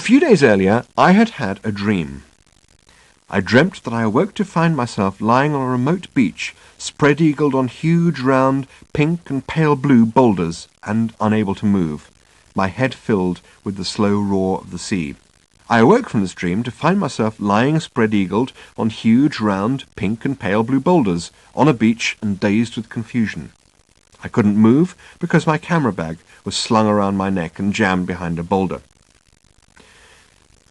few days earlier, I had had a dream. I dreamt that I awoke to find myself lying on a remote beach, spread-eagled on huge, round, pink and pale blue boulders, and unable to move, my head filled with the slow roar of the sea. I awoke from this dream to find myself lying spread-eagled on huge, round, pink and pale blue boulders, on a beach and dazed with confusion. I couldn't move because my camera bag was slung around my neck and jammed behind a boulder.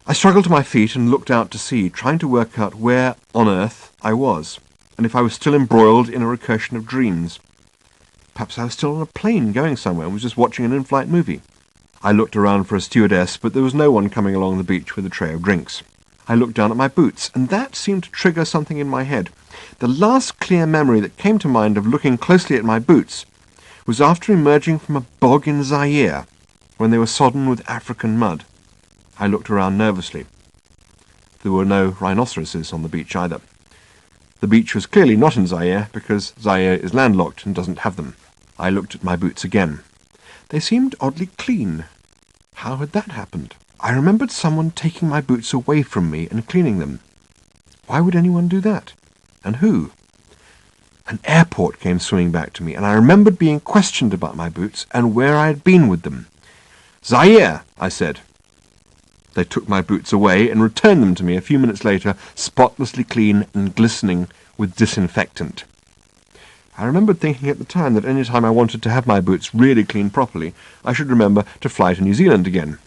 I struggled to my feet and looked out to sea, trying to work out where on earth I was, and if I was still embroiled in a recursion of dreams. Perhaps I was still on a plane going somewhere and was just watching an in-flight movie. I looked around for a stewardess, but there was no one coming along the beach with a tray of drinks. I looked down at my boots, and that seemed to trigger something in my head. The last clear memory that came to mind of looking closely at my boots was after emerging from a bog in Zaire, when they were sodden with African mud. I looked around nervously. There were no rhinoceroses on the beach either. The beach was clearly not in Zaire, because Zaire is landlocked and doesn't have them. I looked at my boots again. They seemed oddly clean. How had that happened? I remembered someone taking my boots away from me and cleaning them. Why would anyone do that? And who? An airport came swimming back to me, and I remembered being questioned about my boots and where I had been with them. "Zaire," I said. They took my boots away and returned them to me a few minutes later, spotlessly clean and glistening with disinfectant. I remembered thinking at the time that any time I wanted to have my boots really cleaned properly, I should remember to fly to New Zealand again.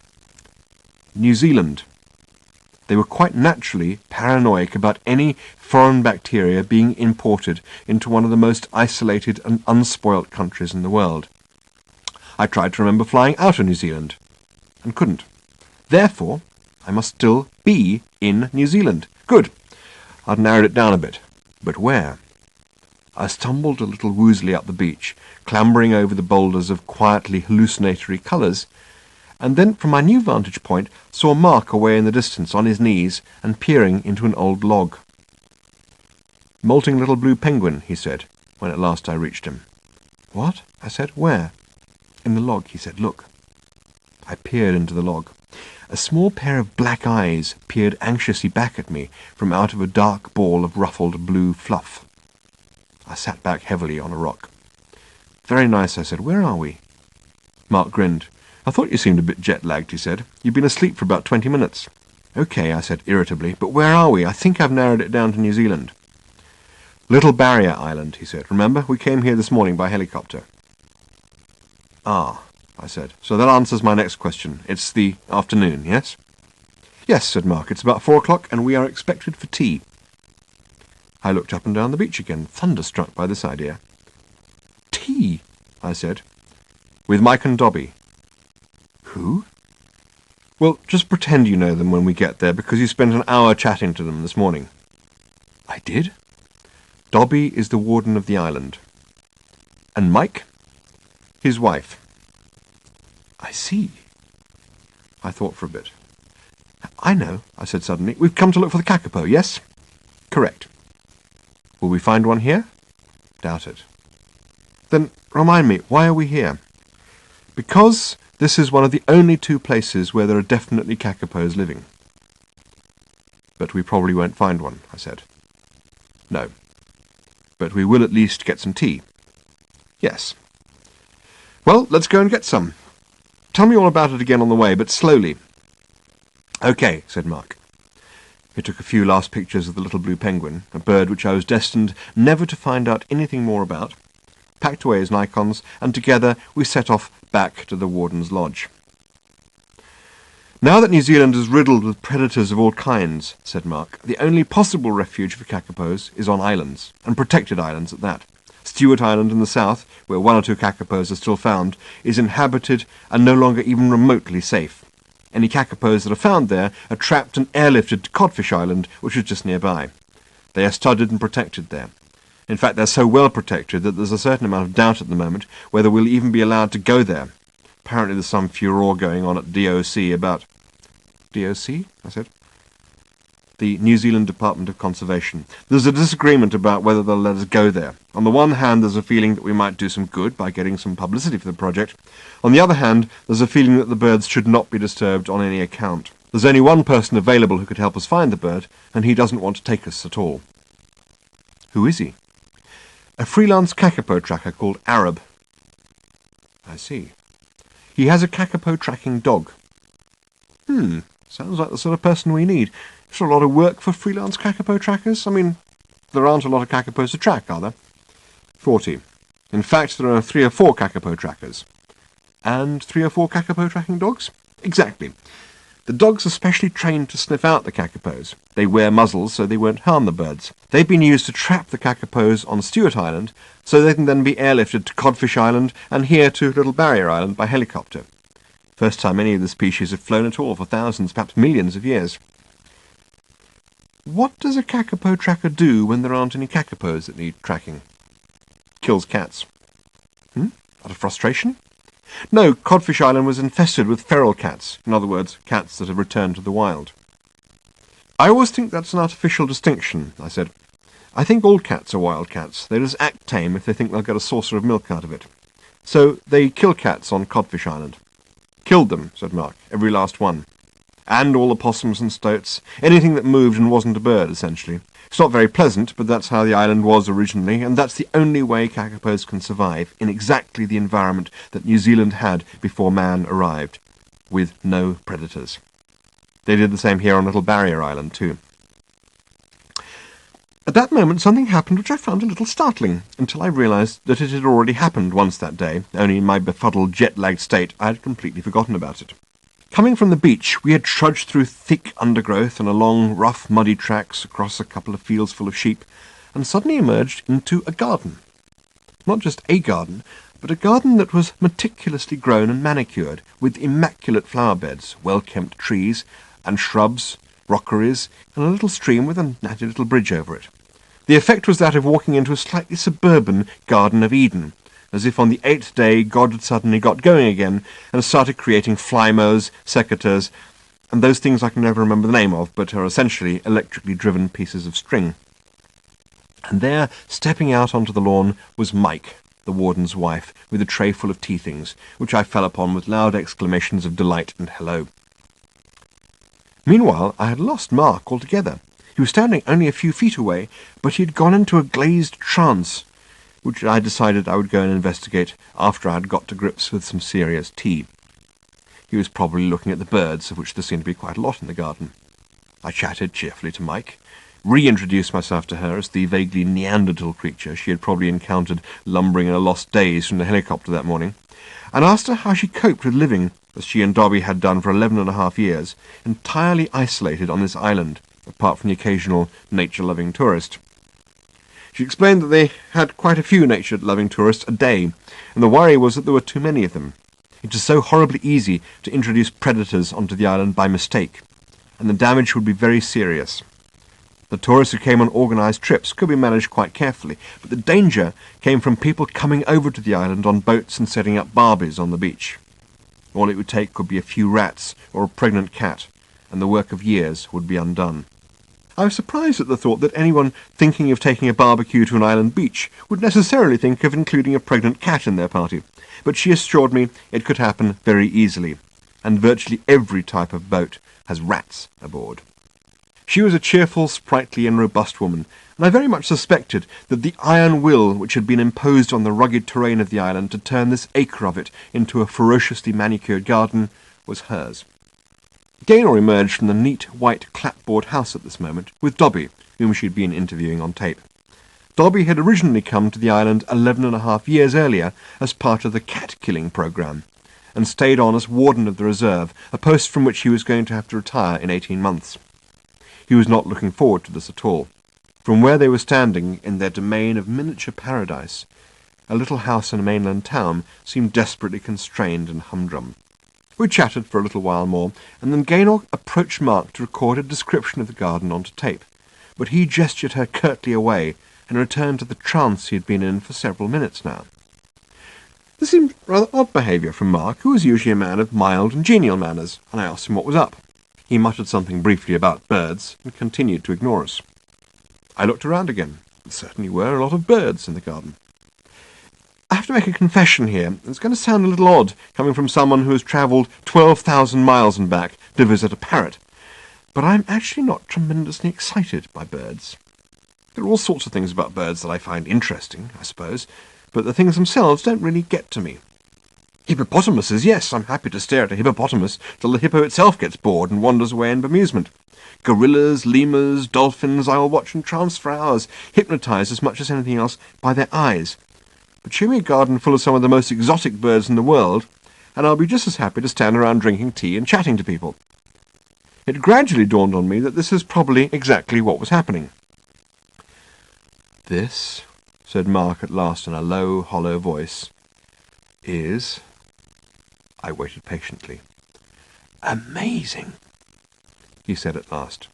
New Zealand. They were quite naturally paranoid about any foreign bacteria being imported into one of the most isolated and unspoilt countries in the world. I tried to remember flying out of New Zealand, and couldn't. Therefore, I must still be in New Zealand. Good. I'd narrowed it down a bit. But where? I stumbled a little woozily up the beach, clambering over the boulders of quietly hallucinatory colours, and then, from my new vantage point, saw Mark away in the distance on his knees and peering into an old log. "Molting little blue penguin," he said, when at last I reached him. "What?" I said. "Where?" "In the log," he said. "Look." I peered into the log. A small pair of black eyes peered anxiously back at me from out of a dark ball of ruffled blue fluff. I sat back heavily on a rock. "Very nice," I said. "Where are we?" Mark grinned. "I thought you seemed a bit jet-lagged," he said. "You've been asleep for about 20 minutes. "Okay," I said irritably, "but where are we? I think I've narrowed it down to New Zealand." "Little Barrier Island," he said. "Remember, we came here this morning by helicopter." "Ah," I said. "So that answers my next question. It's the afternoon, yes?" "Yes," said Mark. "It's about 4 o'clock, and we are expected for tea." I looked up and down the beach again, thunderstruck by this idea. "Tea," I said. "With Mike and Dobby." "Who?" "Well, just pretend you know them when we get there, because you spent an hour chatting to them this morning." "I did?" "Dobby is the warden of the island." "And Mike?" "His wife." "I see." I thought for a bit. "I know," I said suddenly. "We've come to look for the kakapo, yes?" "Correct." "Will we find one here?" "Doubt it." "Then remind me, why are we here?" "Because this is one of the only 2 places where there are definitely kakapos living." "But we probably won't find one," I said. "No. But we will at least get some tea." "Yes." "Well, let's go and get some. Tell me all about it again on the way, but slowly." "Okay," said Mark. He took a few last pictures of the little blue penguin, a bird which I was destined never to find out anything more about, packed away his Nikons, and together we set off back to the warden's lodge. "Now that New Zealand is riddled with predators of all kinds," said Mark, "the only possible refuge for kakapos is on islands, and protected islands at that. Stewart Island in the south, where 1 or 2 kakapos are still found, is inhabited and no longer even remotely safe. Any kakapos that are found there are trapped and airlifted to Codfish Island, which is just nearby. They are studied and protected there. In fact, they're so well protected that there's a certain amount of doubt at the moment whether we'll even be allowed to go there. Apparently there's some furore going on at DOC about—" "DOC?" I said. "The New Zealand Department of Conservation. There's a disagreement about whether they'll let us go there. On the one hand, there's a feeling that we might do some good by getting some publicity for the project. On the other hand, there's a feeling that the birds should not be disturbed on any account. There's only one person available who could help us find the bird, and he doesn't want to take us at all. Who is he? A freelance kakapo tracker called Arab. I see. He has a kakapo tracking dog. Sounds like the sort of person we need. It's a lot of work for freelance kakapo trackers. I mean, there aren't a lot of kakapos to track, are there? 40. In fact, there are 3 or 4 kakapo trackers. And 3 or 4 kakapo tracking dogs? Exactly. The dogs are specially trained to sniff out the kakapos. They wear muzzles so they won't harm the birds. They've been used to trap the kakapos on Stewart Island so they can then be airlifted to Codfish Island and here to Little Barrier Island by helicopter. First time any of the species have flown at all for thousands, perhaps millions of years. What does a kakapo tracker do when there aren't any kakapos that need tracking? Kills cats. Out of frustration? No, Codfish Island was infested with feral cats, in other words, cats that have returned to the wild. I always think that's an artificial distinction, I said. I think all cats are wild cats. They just act tame if they think they'll get a saucer of milk out of it. So they kill cats on Codfish Island. Killed them, said Mark, every last one. And all the possums and stoats, anything that moved and wasn't a bird, essentially. It's not very pleasant, but that's how the island was originally, and that's the only way kakapos can survive in exactly the environment that New Zealand had before man arrived, with no predators. They did the same here on Little Barrier Island, too. At that moment something happened which I found a little startling, until I realised that it had already happened once that day, only in my befuddled jet-lagged state I had completely forgotten about it. Coming from the beach, we had trudged through thick undergrowth and along rough, muddy tracks across a couple of fields full of sheep, and suddenly emerged into a garden. Not just a garden, but a garden that was meticulously grown and manicured, with immaculate flower beds, well-kempt trees, and shrubs, rockeries, and a little stream with a natty little bridge over it. The effect was that of walking into a slightly suburban Garden of Eden, as if on the 8th day God had suddenly got going again and started creating flymos, secateurs, and those things I can never remember the name of, but are essentially electrically driven pieces of string. And there, stepping out onto the lawn, was Mike, the warden's wife, with a tray full of tea things, which I fell upon with loud exclamations of delight and hello. Meanwhile, I had lost Mark altogether. He was standing only a few feet away, but he had gone into a glazed trance, which I decided I would go and investigate after I had got to grips with some serious tea. He was probably looking at the birds, of which there seemed to be quite a lot in the garden. I chatted cheerfully to Mike, reintroduced myself to her as the vaguely Neanderthal creature she had probably encountered lumbering in a lost daze from the helicopter that morning, and asked her how she coped with living, as she and Dobby had done for 11.5 years, entirely isolated on this island, apart from the occasional nature-loving tourist. She explained that they had quite a few nature-loving tourists a day, and the worry was that there were too many of them. It is so horribly easy to introduce predators onto the island by mistake, and the damage would be very serious. The tourists who came on organised trips could be managed quite carefully, but the danger came from people coming over to the island on boats and setting up barbies on the beach. All it would take could be a few rats or a pregnant cat, and the work of years would be undone. I was surprised at the thought that anyone thinking of taking a barbecue to an island beach would necessarily think of including a pregnant cat in their party, but she assured me it could happen very easily, and virtually every type of boat has rats aboard. She was a cheerful, sprightly, and robust woman, and I very much suspected that the iron will which had been imposed on the rugged terrain of the island to turn this acre of it into a ferociously manicured garden was hers. Gaynor emerged from the neat white clapboard house at this moment, with Dobby, whom she had been interviewing on tape. Dobby had originally come to the island 11.5 years earlier as part of the cat-killing programme, and stayed on as warden of the reserve, a post from which he was going to have to retire in 18 months. He was not looking forward to this at all. From where they were standing, in their domain of miniature paradise, a little house in a mainland town seemed desperately constrained and humdrum. We chatted for a little while more, and then Gaynor approached Mark to record a description of the garden onto tape, but he gestured her curtly away and returned to the trance he had been in for several minutes now. This seemed rather odd behaviour from Mark, who was usually a man of mild and genial manners, and I asked him what was up. He muttered something briefly about birds, and continued to ignore us. I looked around again. There certainly were a lot of birds in the garden. I have to make a confession here. It's going to sound a little odd, coming from someone who has travelled 12,000 miles and back to visit a parrot, but I'm actually not tremendously excited by birds. There are all sorts of things about birds that I find interesting, I suppose, but the things themselves don't really get to me. Hippopotamuses, yes, I'm happy to stare at a hippopotamus till the hippo itself gets bored and wanders away in bemusement. Gorillas, lemurs, dolphins I will watch entranced for hours, hypnotised as much as anything else by their eyes. But show me a garden full of some of the most exotic birds in the world, and I'll be just as happy to stand around drinking tea and chatting to people. It gradually dawned on me that this is probably exactly what was happening. "This," said Mark at last in a low, hollow voice, "is—" I waited patiently. "Amazing," he said at last.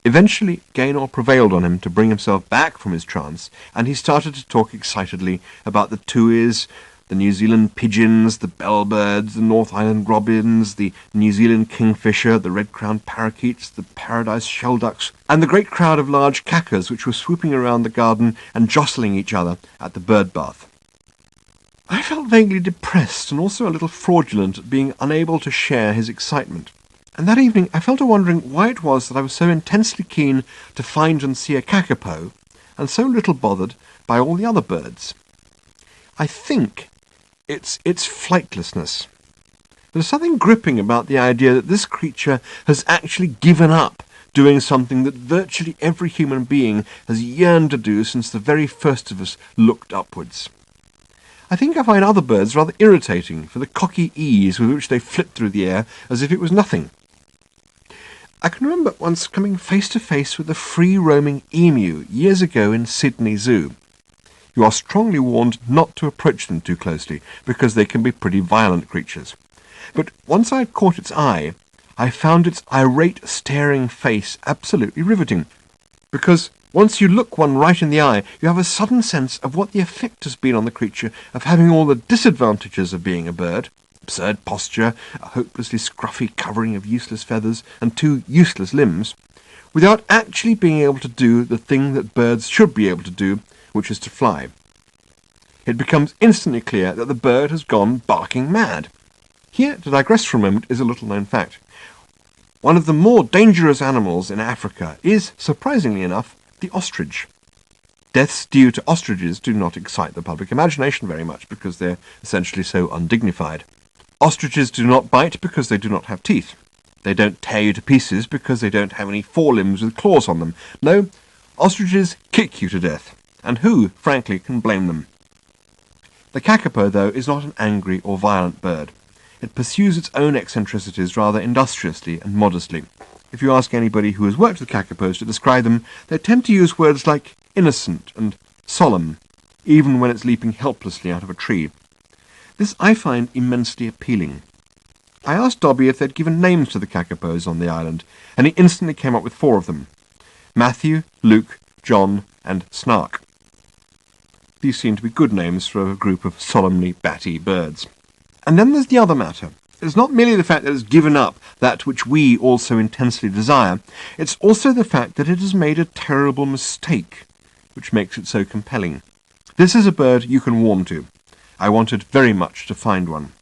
Eventually Gaynor prevailed on him to bring himself back from his trance, and he started to talk excitedly about the tuis, the New Zealand pigeons, the bellbirds, the North Island robins, the New Zealand kingfisher, the red-crowned parakeets, the paradise shelducks, and the great crowd of large kakas which were swooping around the garden and jostling each other at the bird bath. I felt vaguely depressed and also a little fraudulent at being unable to share his excitement. And that evening I fell to wondering why it was that I was so intensely keen to find and see a kakapo, and so little bothered by all the other birds. I think it's its flightlessness. There's something gripping about the idea that this creature has actually given up doing something that virtually every human being has yearned to do since the very first of us looked upwards. I think I find other birds rather irritating for the cocky ease with which they flit through the air as if it was nothing. I can remember once coming face to face with a free-roaming emu years ago in Sydney Zoo. You are strongly warned not to approach them too closely, because they can be pretty violent creatures. But once I had caught its eye, I found its irate, staring face absolutely riveting, because once you look one right in the eye, you have a sudden sense of what the effect has been on the creature of having all the disadvantages of being a bird: absurd posture, a hopelessly scruffy covering of useless feathers, and 2 useless limbs, without actually being able to do the thing that birds should be able to do, which is to fly. It becomes instantly clear that the bird has gone barking mad. Here, to digress for a moment, is a little-known fact. One of the more dangerous animals in Africa is, surprisingly enough, the ostrich. Deaths due to ostriches do not excite the public imagination very much because they're essentially so undignified. Ostriches do not bite because they do not have teeth. They don't tear you to pieces because they don't have any forelimbs with claws on them. No, ostriches kick you to death, and who, frankly, can blame them? The kakapo, though, is not an angry or violent bird. It pursues its own eccentricities rather industriously and modestly. If you ask anybody who has worked with kakapos to describe them, they tend to use words like innocent and solemn, even when it's leaping helplessly out of a tree. This I find immensely appealing. I asked Dobby if they'd given names to the kakapos on the island, and he instantly came up with 4 of them: Matthew, Luke, John, and Snark. These seem to be good names for a group of solemnly batty birds. And then there's the other matter. It's not merely the fact that it's given up that which we all so intensely desire, it's also the fact that it has made a terrible mistake, which makes it so compelling. This is a bird you can warm to. I wanted very much to find one.